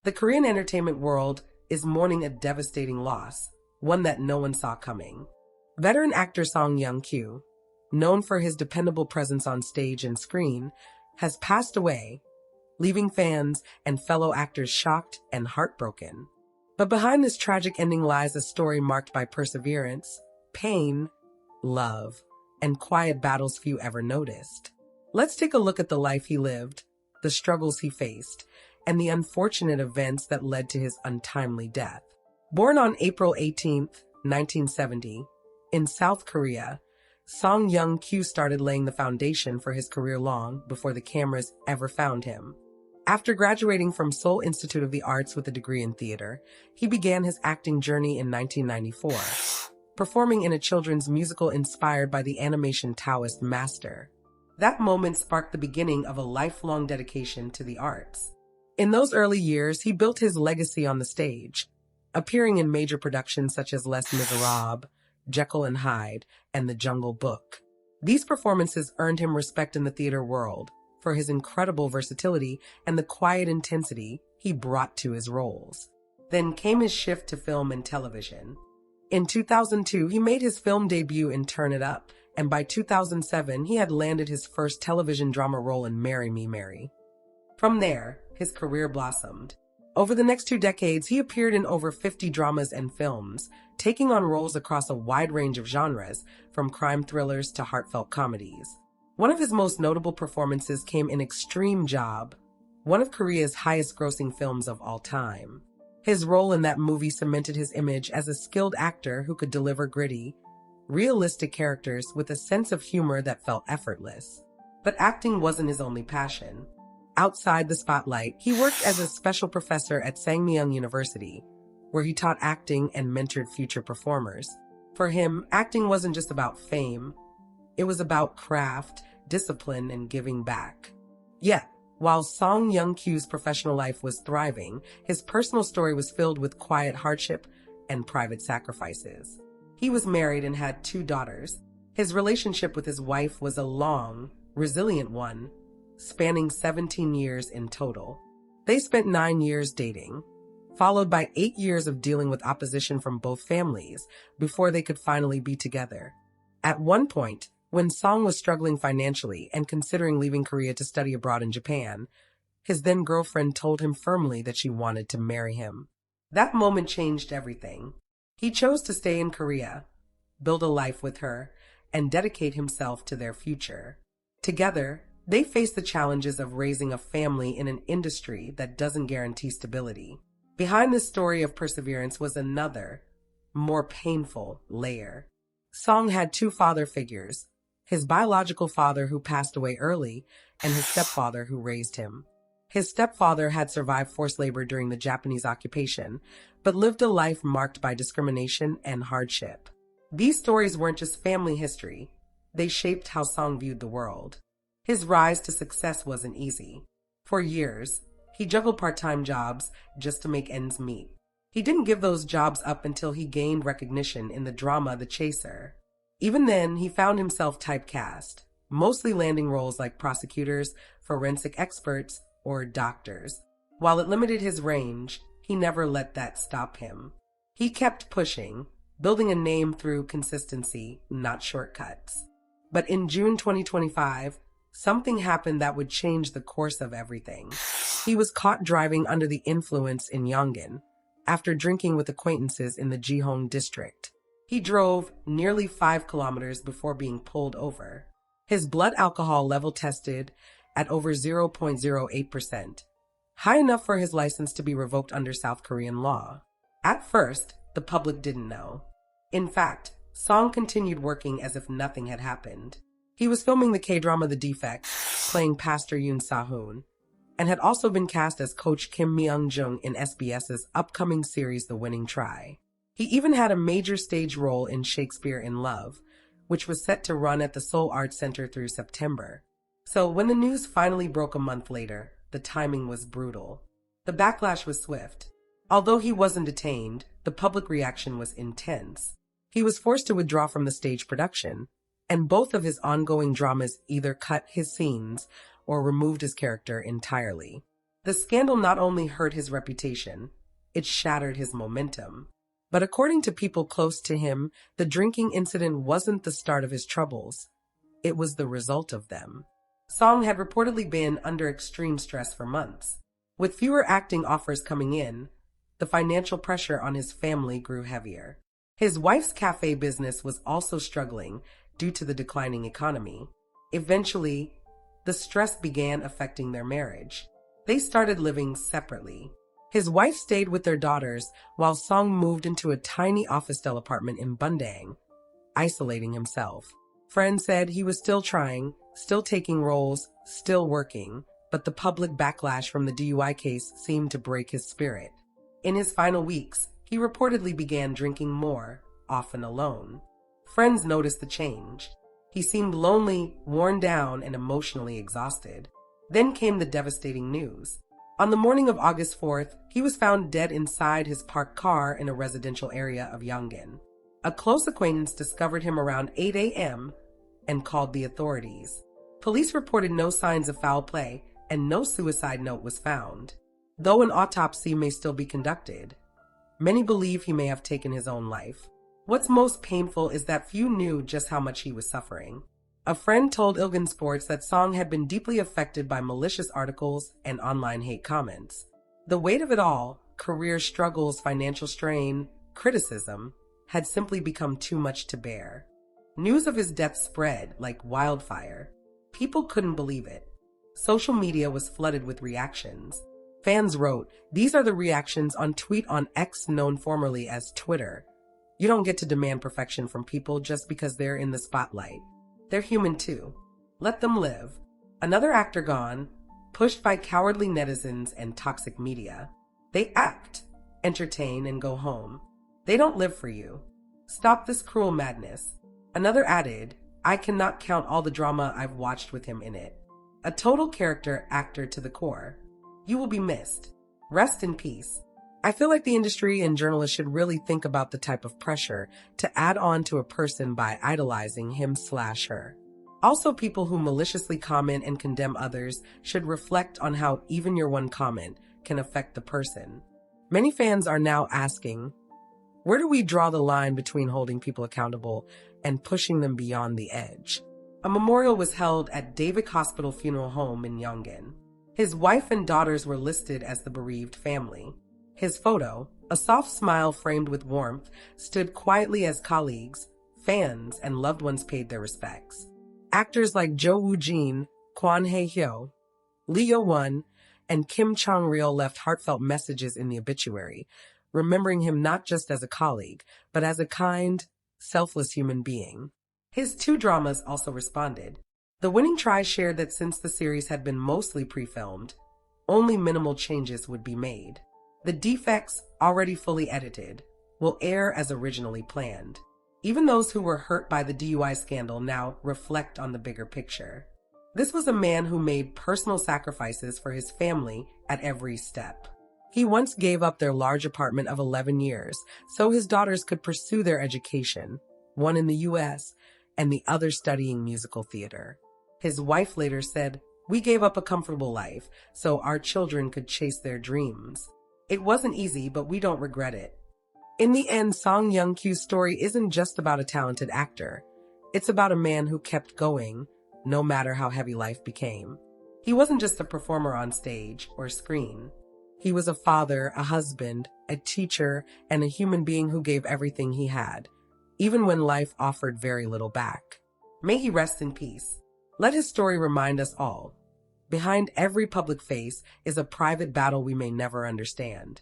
The Korean entertainment world is mourning a devastating loss, one that no one saw coming. Veteran actor Song Young Kyu, known for his dependable presence on stage and screen, has passed away, leaving fans and fellow actors shocked and heartbroken. But behind this tragic ending lies a story marked by perseverance, pain, love, and quiet battles few ever noticed. Let's take a look at the life he lived, the struggles he faced, and the unfortunate events that led to his untimely death. Born on April 18, 1970, in South Korea, Song Young Kyu started laying the foundation for his career long before the cameras ever found him. After graduating from Seoul Institute of the Arts with a degree in theater, he began his acting journey in 1994, performing in a children's musical inspired by the animation Taoist master. That moment sparked the beginning of a lifelong dedication to the arts. In those early years, he built his legacy on the stage, appearing in major productions such as Les Miserables, Jekyll and Hyde, and The Jungle Book. These performances earned him respect in the theater world for his incredible versatility and the quiet intensity he brought to his roles. Then came his shift to film and television. In 2002, he made his film debut in Turn It Up, and by 2007, he had landed his first television drama role in Marry Me, Mary. From there, his career blossomed. Over the next 2 decades, he appeared in over 50 dramas and films, taking on roles across a wide range of genres, from crime thrillers to heartfelt comedies. One of his most notable performances came in Extreme Job, one of Korea's highest-grossing films of all time. His role in that movie cemented his image as a skilled actor who could deliver gritty, realistic characters with a sense of humor that felt effortless. But acting wasn't his only passion. Outside the spotlight, he worked as a special professor at Sangmyung University, where he taught acting and mentored future performers. For him, acting wasn't just about fame. It was about craft, discipline, and giving back. Yet, while Song Young Kyu's professional life was thriving, his personal story was filled with quiet hardship and private sacrifices. He was married and had 2 daughters. His relationship with his wife was a long, resilient one, spanning 17 years in total. They spent 9 years dating, followed by 8 years of dealing with opposition from both families before they could finally be together. At one point, when Song was struggling financially and considering leaving Korea to study abroad in Japan, his then-girlfriend told him firmly that she wanted to marry him. That moment changed everything. He chose to stay in Korea, build a life with her, and dedicate himself to their future. Together, they faced the challenges of raising a family in an industry that doesn't guarantee stability. Behind this story of perseverance was another, more painful layer. Song had 2 father figures, his biological father who passed away early, and his stepfather who raised him. His stepfather had survived forced labor during the Japanese occupation, but lived a life marked by discrimination and hardship. These stories weren't just family history. They shaped how Song viewed the world. His rise to success wasn't easy. For years, he juggled part-time jobs just to make ends meet. He didn't give those jobs up until he gained recognition in the drama The Chaser. Even then, he found himself typecast, mostly landing roles like prosecutors, forensic experts, or doctors. While it limited his range, he never let that stop him. He kept pushing, building a name through consistency, not shortcuts. But in June 2025, something happened that would change the course of everything. He was caught driving under the influence in Yongin after drinking with acquaintances in the Jihong district. He drove nearly 5 kilometers before being pulled over. His blood alcohol level tested at over 0.08%, high enough for his license to be revoked under South Korean law. At first, the public didn't know. In fact, Song continued working as if nothing had happened. He was filming the K-drama The Defect, playing Pastor Yoon Sa-hoon, and had also been cast as Coach Kim Myung-jung in SBS's upcoming series The Winning Try. He even had a major stage role in Shakespeare in Love, which was set to run at the Seoul Arts Center through September. So when the news finally broke a month later, the timing was brutal. The backlash was swift. Although he wasn't detained, the public reaction was intense. He was forced to withdraw from the stage production, and both of his ongoing dramas either cut his scenes or removed his character entirely. The scandal not only hurt his reputation, it shattered his momentum. But according to people close to him, the drinking incident wasn't the start of his troubles. It was the result of them. Song had reportedly been under extreme stress for months. With fewer acting offers coming in, the financial pressure on his family grew heavier. His wife's cafe business was also struggling due to the declining economy. Eventually, the stress began affecting their marriage. They started living separately. His wife stayed with their daughters while Song moved into a tiny office-style apartment in Bundang, isolating himself. Friends said he was still trying, still taking roles, still working, but the public backlash from the DUI case seemed to break his spirit. In his final weeks, he reportedly began drinking more, often alone. Friends noticed the change. He seemed lonely, worn down, and emotionally exhausted. Then came the devastating news. On the morning of August 4th, he was found dead inside his parked car in a residential area of Yangon. A close acquaintance discovered him around 8 a.m. and called the authorities. Police reported no signs of foul play, and no suicide note was found. Though an autopsy may still be conducted, many believe he may have taken his own life. What's most painful is that few knew just how much he was suffering. A friend told Ilgan Sports that Song had been deeply affected by malicious articles and online hate comments. The weight of it all, career struggles, financial strain, criticism, had simply become too much to bear. News of his death spread like wildfire. People couldn't believe it. Social media was flooded with reactions. Fans wrote, "These are the reactions on tweet on X, known formerly as Twitter. You don't get to demand perfection from people just because they're in the spotlight. They're human too. Let them live." Another actor gone, pushed by cowardly netizens and toxic media. They act, entertain, and go home. They don't live for you. Stop this cruel madness. Another added, "I cannot count all the drama I've watched with him in it." A total character actor to the core. You will be missed. Rest in peace. I feel like the industry and journalists should really think about the type of pressure to add on to a person by idolizing him/her. Also, people who maliciously comment and condemn others should reflect on how even your one comment can affect the person. Many fans are now asking, where do we draw the line between holding people accountable and pushing them beyond the edge? A memorial was held at Davik Hospital Funeral Home in Yangon. His wife and daughters were listed as the bereaved family. His photo, a soft smile framed with warmth, stood quietly as colleagues, fans, and loved ones paid their respects. Actors like Jo Woo-jin, Kwon Hae-hyo, Lee Yo-won, and Kim Chong-ril left heartfelt messages in the obituary, remembering him not just as a colleague, but as a kind, selfless human being. His two dramas also responded. The winning try shared that since the series had been mostly pre-filmed, only minimal changes would be made. The defects, already fully edited, will air as originally planned. Even those who were hurt by the DUI scandal now reflect on the bigger picture. This was a man who made personal sacrifices for his family at every step. He once gave up their large apartment of 11 years so his daughters could pursue their education, one in the US and the other studying musical theater. His wife later said, "We gave up a comfortable life so our children could chase their dreams." It wasn't easy, but we don't regret it. In the end, Song Young Kyu's story isn't just about a talented actor. It's about a man who kept going, no matter how heavy life became. He wasn't just a performer on stage or screen. He was a father, a husband, a teacher, and a human being who gave everything he had, even when life offered very little back. May he rest in peace. Let his story remind us all. Behind every public face is a private battle we may never understand.